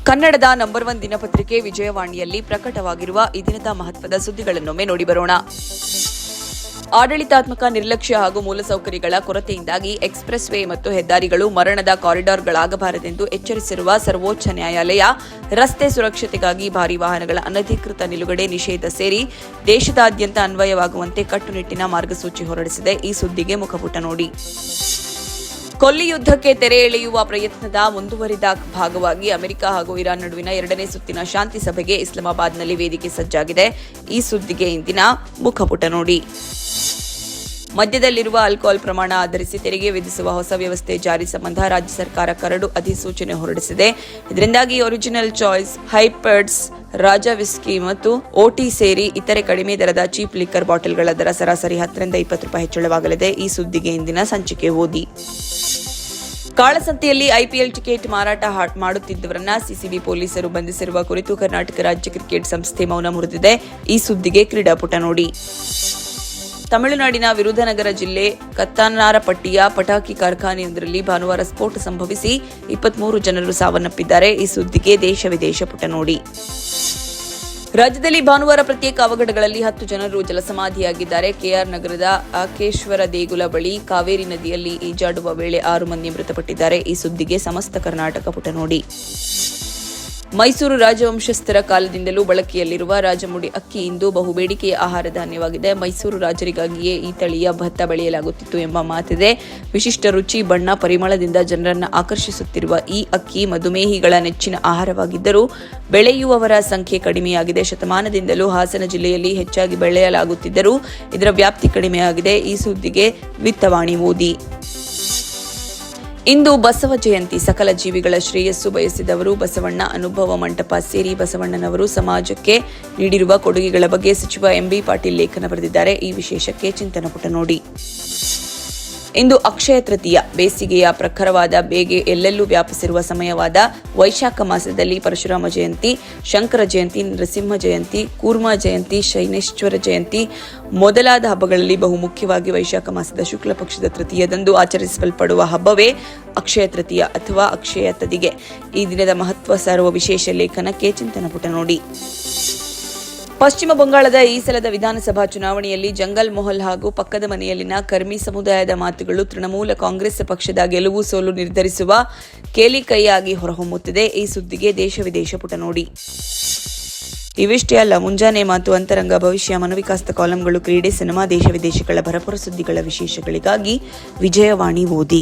ಕನ್ನಡದ ನಂಬರ್ 1 ದಿನಪತ್ರಿಕೆ ವಿಜಯವಾಣಿಯಲ್ಲಿ ಪ್ರಕಟವಾಗಿರುವ ಈ ದಿನದ ಮಹತ್ವದ ಸುದ್ದಿಗಳನ್ನೊಮ್ಮೆ ನೋಡಿ ಬರೋಣ. ಆಡಳಿತಾತ್ಮಕ ನಿರ್ಲಕ್ಷ್ಯ ಹಾಗೂ ಮೂಲಸೌಕರ್ಯಗಳ ಕೊರತೆಯಿಂದಾಗಿ ಎಕ್ಸ್‌ಪ್ರೆಸ್ ವೇ ಮತ್ತು ಹೆದ್ದಾರಿಗಳು ಮರಣದ ಕಾರಿಡಾರ್ಗಳಾಗಬಾರದೆಂದು ಎಚ್ಚರಿಸಿರುವ ಸರ್ವೋಚ್ಚ ನ್ಯಾಯಾಲಯ, ರಸ್ತೆ ಸುರಕ್ಷತೆಗಾಗಿ ಭಾರೀ ವಾಹನಗಳ ಅನಧಿಕೃತ ನಿಲುಗಡೆ ನಿಷೇಧ ಸೇರಿ ದೇಶದಾದ್ಯಂತ ಅನ್ವಯವಾಗುವಂತೆ ಕಟ್ಟುನಿಟ್ಟಿನ ಮಾರ್ಗಸೂಚಿ ಹೊರಡಿಸಿದೆ. ಈ ಸುದ್ದಿಗೆ ಮುಖಪುಟ ನೋಡಿ. ಕೊಲ್ಲಿ ಯುದ್ಧಕ್ಕೆ ತೆರೆ ಎಳೆಯುವ ಪ್ರಯತ್ನದ ಮುಂದುವರಿದ ಭಾಗವಾಗಿ ಅಮೆರಿಕ ಹಾಗೂ ಇರಾನ್ ನಡುವಿನ 2ನೇ ಸುತ್ತಿನ ಶಾಂತಿ ಸಭೆಗೆ ಇಸ್ಲಾಮಾಬಾದ್ನಲ್ಲಿ ವೇದಿಕೆ ಸಜ್ಜಾಗಿದೆ. ಈ ಸುದ್ದಿಗೆ ಇಂದಿನ ಮುಖಪುಟ ನೋಡಿ. ಮದ್ಯದಲ್ಲಿರುವ ಆಲ್ಕೋಹಾಲ್ ಪ್ರಮಾಣ ಆಧರಿಸಿ ತೆರಿಗೆ ವಿಧಿಸುವ ಹೊಸ ವ್ಯವಸ್ಥೆ ಜಾರಿ ಸಂಬಂಧ ರಾಜ್ಯ ಸರ್ಕಾರ ಕರಡು ಅಧಿಸೂಚನೆ ಹೊರಡಿಸಿದೆ. ಇದರಿಂದಾಗಿ ಒರಿಜಿನಲ್ ಚಾಯ್ಸ್, ಹೈಪರ್ಡ್ಸ್, ರಾಜಾ ವಿಸ್ಕಿ ಮತ್ತು ಓಟಿ ಸೇರಿ ಇತರೆ ಕಡಿಮೆ ದರದ ಚೀಪ್ ಲಿಕ್ಕರ್ ಬಾಟಲ್ಗಳ ದರ ಸರಾಸರಿ 10 ರಿಂದ 20 ರೂಪಾಯಿ ಹೆಚ್ಚಳವಾಗಲಿದೆ. ಈ ಸುದ್ದಿಗೆ ಇಂದಿನ ಸಂಚಿಕೆ ಓದಿ. ಕಾಳಸಂತೆಯಲ್ಲಿ ಐಪಿಎಲ್ ಟಿಕೆಟ್ ಮಾರಾಟ ಮಾಡುತ್ತಿದ್ದವರನ್ನ ಸಿಸಿಬಿ ಪೊಲೀಸರು ಬಂಧಿಸಿರುವ ಕುರಿತು ಕರ್ನಾಟಕ ರಾಜ್ಯ ಕ್ರಿಕೆಟ್ ಸಂಸ್ಥೆ ಮೌನ ಮುರಿದಿದೆ. ಈ ಸುದ್ದಿಗೆ ಕ್ರೀಡಾಪುಟ ನೋಡಿ. ತಮಿಳುನಾಡಿನ ವಿರುಧನಗರ ಜಿಲ್ಲೆ ಕತ್ತಾನಾರಪಟ್ಟಿಯ ಪಟಾಕಿ ಕಾರ್ಖಾನೆಯೊಂದರಲ್ಲಿ ಭಾನುವಾರ ಸ್ಫೋಟ ಸಂಭವಿಸಿ 23 ಜನರು ಸಾವನ್ನಪ್ಪಿದ್ದಾರೆ. ಈ ಸುದ್ದಿಗೆ ದೇಶ ವಿದೇಶ ಪುಟ ನೋಡಿ. ರಾಜ್ಯದಲ್ಲಿ ಭಾನುವಾರ ಪ್ರತ್ಯೇಕ ಅವಘಡಗಳಲ್ಲಿ 10 ಜನರು ಜಲಸಮಾಧಿಯಾಗಿದ್ದಾರೆ. ಕೆಆರ್ ನಗರದ ಆಕೇಶ್ವರ ದೇಗುಲ ಬಳಿ ಕಾವೇರಿ ನದಿಯಲ್ಲಿ ಈಜಾಡುವ ವೇಳೆ 6 ಮಂದಿ ಮೃತಪಟ್ಟಿದ್ದಾರೆ. ಈ ಸುದ್ದಿಗೆ ಸಮಸ್ತ ಕರ್ನಾಟಕ ಪುಟ ನೋಡಿ. ಮೈಸೂರು ರಾಜವಂಶಸ್ಥರ ಕಾಲದಿಂದಲೂ ಬಳಕೆಯಲ್ಲಿರುವ ರಾಜಮುಡಿ ಅಕ್ಕಿ ಇಂದು ಬಹುಬೇಡಿಕೆಯ ಆಹಾರ ಧಾನ್ಯವಾಗಿದೆ. ಮೈಸೂರು ರಾಜರಿಗಾಗಿಯೇ ಈ ತಳಿಯ ಭತ್ತ ಬೆಳೆಯಲಾಗುತ್ತಿತ್ತು ಎಂಬ ಮಾತಿದೆ. ವಿಶಿಷ್ಟ ರುಚಿ, ಬಣ್ಣ, ಪರಿಮಳದಿಂದ ಜನರನ್ನು ಆಕರ್ಷಿಸುತ್ತಿರುವ ಈ ಅಕ್ಕಿ ಮಧುಮೇಹಿಗಳ ನೆಚ್ಚಿನ ಆಹಾರವಾಗಿದ್ದರೂ ಬೆಳೆಯುವವರ ಸಂಖ್ಯೆ ಕಡಿಮೆಯಾಗಿದೆ. ಶತಮಾನದಿಂದಲೂ ಹಾಸನ ಜಿಲ್ಲೆಯಲ್ಲಿ ಹೆಚ್ಚಾಗಿ ಬೆಳೆಯಲಾಗುತ್ತಿದ್ದರೂ ಇದರ ವ್ಯಾಪ್ತಿ ಕಡಿಮೆಯಾಗಿದೆ. ಈ ಸುದ್ದಿಗೆ ವಿತ್ತವಾಣಿ ಓದಿ. ಇಂದು ಬಸವ ಜಯಂತಿ. ಸಕಲ ಜೀವಿಗಳ ಶ್ರೇಯಸ್ಸು ಬಯಸಿದವರು ಬಸವಣ್ಣ ಅನುಭವ ಮಂಟಪ ಸೇರಿ ಬಸವಣ್ಣನವರು ಸಮಾಜಕ್ಕೆ ನೀಡಿರುವ ಕೊಡುಗೆಗಳ ಬಗ್ಗೆ ಸಚಿವ ಎಂಬಿ ಪಾಟೀಲ್ ಲೇಖನ ಬರೆದಿದ್ದಾರೆ. ಈ ವಿಶೇಷಕ್ಕೆ ಚಿಂತನ ಪುಟ ನೋಡಿ. ಇಂದು ಅಕ್ಷಯ ತೃತೀಯ. ಬೇಸಿಗೆಯ ಪ್ರಖರವಾದ ಬೇಗೆ ಎಲ್ಲೆಲ್ಲೂ ವ್ಯಾಪಿಸಿರುವ ಸಮಯವಾದ ವೈಶಾಖ ಮಾಸದಲ್ಲಿ ಪರಶುರಾಮ ಜಯಂತಿ, ಶಂಕರ ಜಯಂತಿ, ನರಸಿಂಹ ಜಯಂತಿ, ಕೂರ್ಮ ಜಯಂತಿ, ಶೈನೇಶ್ವರ ಜಯಂತಿ ಮೊದಲಾದ ಹಬ್ಬಗಳಲ್ಲಿ ಬಹುಮುಖ್ಯವಾಗಿ ವೈಶಾಖ ಮಾಸದ ಶುಕ್ಲ ಪಕ್ಷದ ತೃತೀಯದಂದು ಆಚರಿಸಲ್ಪಡುವ ಹಬ್ಬವೇ ಅಕ್ಷಯ ತೃತೀಯ ಅಥವಾ ಅಕ್ಷಯ ತದಿಗೆ. ಈ ದಿನದ ಮಹತ್ವ ಸಾರುವ ವಿಶೇಷ ಲೇಖನಕ್ಕೆ ಚಿಂತನ ಪುಟ ನೋಡಿ. ಪಶ್ಚಿಮ ಬಂಗಾಳದ ಈ ಸಲದ ವಿಧಾನಸಭಾ ಚುನಾವಣೆಯಲ್ಲಿ ಜಂಗಲ್ ಮೊಹಲ್ ಹಾಗೂ ಪಕ್ಕದ ಮನೆಯಲ್ಲಿನ ಕರ್ಮಿ ಸಮುದಾಯದ ಮಾತುಗಳು ತೃಣಮೂಲ ಕಾಂಗ್ರೆಸ್ ಪಕ್ಷದ ಗೆಲುವು ಸೋಲು ನಿರ್ಧರಿಸುವ ಕೇಳಿಕೈಯಾಗಿ ಹೊರಹೊಮ್ಮುತ್ತಿದೆ. ಈ ಸುದ್ದಿಗೆ ದೇಶ ವಿದೇಶ ಪುಟ ನೋಡಿ. ಇವಿಷ್ಟೇ ಅಲ್ಲ, ಮುಂಜಾನೆ ಮಾತು, ಅಂತರಂಗ, ಭವಿಷ್ಯ, ಮನೋವಿಕಾಸದ ಕಾಲಂಗಳು, ಕ್ರೀಡೆ, ಸಿನಿಮಾ, ದೇಶ ವಿದೇಶಗಳ ಭರಪುರ ಸುದ್ದಿಗಳ ವಿಶೇಷಗಳಿಗಾಗಿ ವಿಜಯವಾಣಿ ಓದಿ.